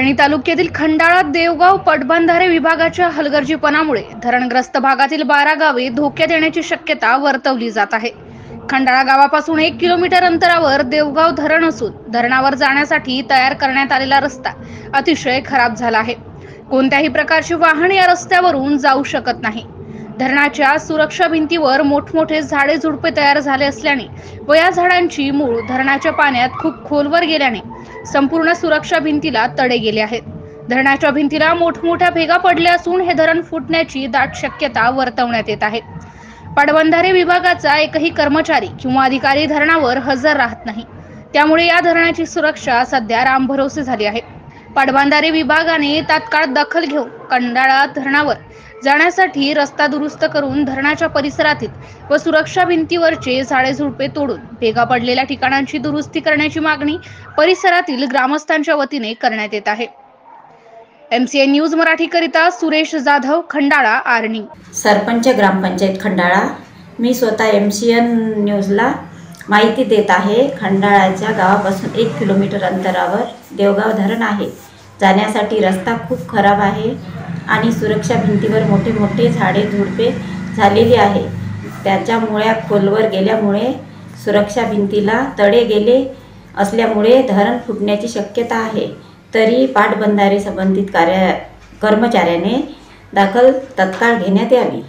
आर्णी तालुक्यातील खंडाळा देवगाव पटबंधारे विभागाच्या हलगर्जीपणामुळे धरणग्रस्त भागातील 12 गावे धोक्यात येण्याची शक्यता वर्तवली जात आहे। खंडाळा गावापासून 1 किलोमीटर अंतरावर देवगाव धरण असून धरणावर जाण्यासाठी तयार करण्यात आलेला रस्ता अतिशय खराब झाला आहे। कोणत्याही प्रकारचे वाहन या रस्त्यावरून जाऊ शकत नाही। धरणाच्या सुरक्षा भिंतीवर मोठमोठे झाडे झुडपे तयार झाले असल्याने व या झाडांची मूळ धरणाच्या पाण्यात खूप खोलवर गेल्याने संपूर्ण सुरक्षा भिंतीला तडे गेले आहेत। धरणाच्या भिंतीला मोठमोठ्या भेगा पडल्या असून हे धरण फुटण्याची दाट शक्यता वर्तवण्यात येत आहे। पाटबंधारे विभागाचा एकही कर्मचारी किंवा अधिकारी धरणावर हजर राहत नाही, त्यामुळे या धरणाची सुरक्षा सध्या रामभरोसे झाली आहे। पाटबंधारे विभागाने तात्काळ दखल घेऊन खंडाळा धरणावर जाण्यासाठी रस्ता दुरुस्त करून धरणाच्या परिसरातील व सुरक्षा भिंतीवरचे झाडे झुडपे तोडून भेगा पडलेल्या ठिकाणांची दुरुस्ती करण्याची मागणी परिसरातील ग्रामस्थांच्या वतीने करण्यात येत आहे। MCN न्यूज मराठी करिता सुरेश जाधव, खंडाळा, आर्णी। सरपंच ग्रामपंचायत खंडाळा। मी स्वतः MCN न्यूजला माहिती देत आहे। खंडाळाच्या गावापासून 1 किलोमीटर अंतरावर देवगाव धरण आहे। जाण्यासाठी रस्ता खूप खराब आहे आणि सुरक्षा भिंतीवर मोठे मोठे झाडे झुडपे झालेली आहे। त्याच्यामुळे खोलवर गेल्यामुळे सुरक्षा भिंतीला तडे गेले असल्यामुळे धरण फुटण्याची शक्यता आहे। तरी पाटबंधारे संबंधित कर्मचाऱ्याने दखल तत्काळ घेण्यात यावी।